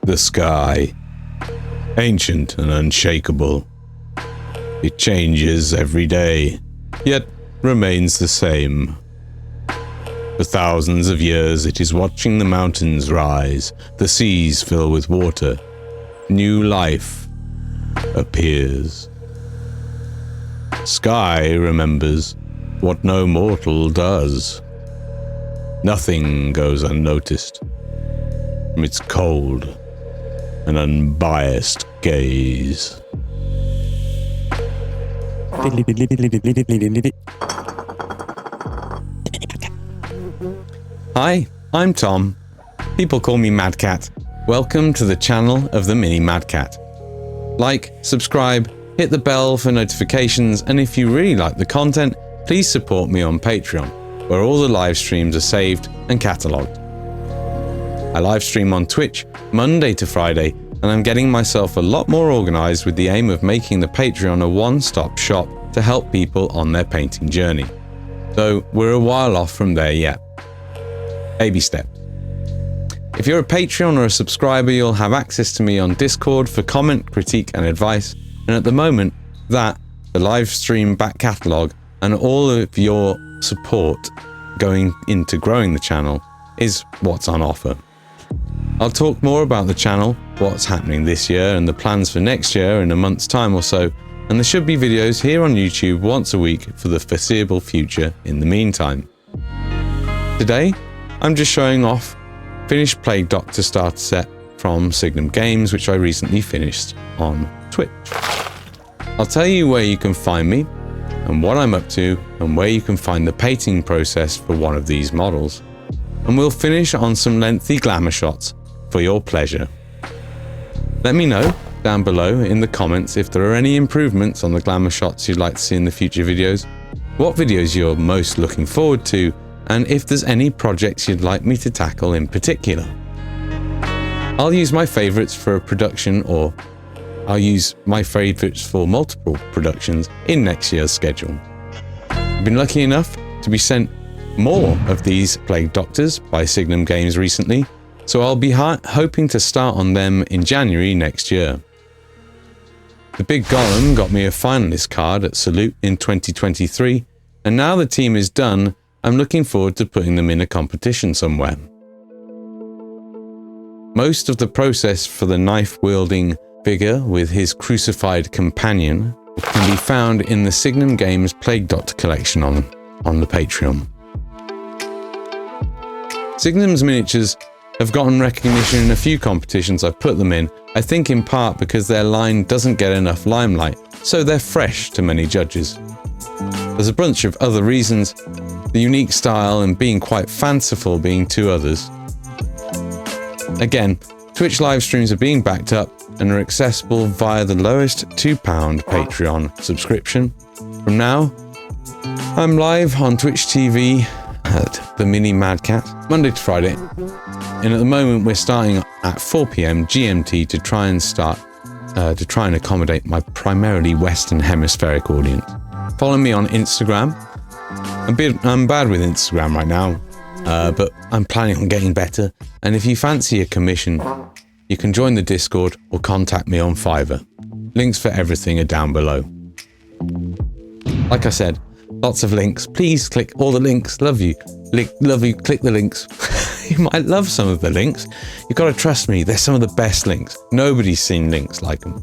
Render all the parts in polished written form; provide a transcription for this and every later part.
The sky, ancient and unshakable. It changes every day, yet remains the same. For thousands of years it is watching the mountains rise, the seas fill with water. New life appears. Sky remembers what no mortal does. Nothing goes unnoticed from its cold and unbiased gaze. Hi, I'm Tom. People call me Mad Cat. Welcome to the channel of the Mini Mad Cat. Like, subscribe, hit the bell for notifications, and if you really like the content, please support me on Patreon, where all the live streams are saved and catalogued. I live stream on Twitch Monday to Friday, and I'm getting myself a lot more organised with the aim of making the Patreon a one-stop shop to help people on their painting journey. Though we're a while off from there yet. Baby steps. If you're a Patreon or a subscriber, you'll have access to me on Discord for comment, critique and advice, and at the moment, the live stream back catalogue and all of your support going into growing the channel is what's on offer. I'll talk more about the channel, what's happening this year and the plans for next year in a month's time or so, and there should be videos here on YouTube once a week for the foreseeable future in the meantime. Today, I'm just showing off finished Plague Doctor starter set from Signum Games, which I recently finished on Twitch. I'll tell you where you can find me and what I'm up to and where you can find the painting process for one of these models. And we'll finish on some lengthy glamour shots for your pleasure. Let me know down below in the comments if there are any improvements on the glamour shots you'd like to see in the future videos, what videos you're most looking forward to, and if there's any projects you'd like me to tackle in particular. I'll use my favourites for a production, or I'll use my favourites for multiple productions in next year's schedule. I've been lucky enough to be sent more of these Plague Doctors by Signum Games recently, so I'll be hoping to start on them in January next year. The Big Golem got me a finalist card at Salute in 2023, and now the team is done, I'm looking forward to putting them in a competition somewhere. Most of the process for the knife-wielding figure with his crucified companion can be found in the Signum Games Plague Doctor collection on the Patreon. Signum's miniatures have gotten recognition in a few competitions I've put them in, I think in part because their line doesn't get enough limelight, so they're fresh to many judges. There's a bunch of other reasons, the unique style and being quite fanciful being two others. Again, Twitch live streams are being backed up and are accessible via the lowest £2 Patreon subscription. From now, I'm live on Twitch TV at the Mini Mad Cat, Monday to Friday, and at the moment we're starting at 4 PM GMT to try and accommodate my primarily Western Hemispheric audience. Follow me on Instagram. I'm bad with Instagram right now, but I'm planning on getting better, and if you fancy a commission, you can join the Discord or contact me on Fiverr. Links for everything are down below. Like I said, lots of links. Please click all the links. Love you. Love you. Click the links. You might love some of the links. You've got to trust me. They're some of the best links. Nobody's seen links like them.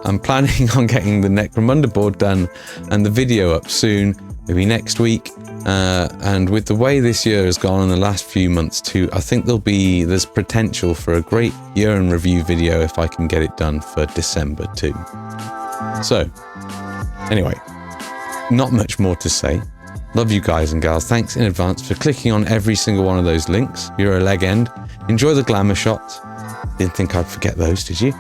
I'm planning on getting the Necromunda board done and the video up soon, maybe next week. And with the way this year has gone in the last few months too, I think there's potential for a great year in review video if I can get it done for December too. So, anyway, not much more to say. Love you guys and gals. Thanks in advance for clicking on every single one of those links. You're a leg end. Enjoy the glamour shots. Didn't think I'd forget those, did you?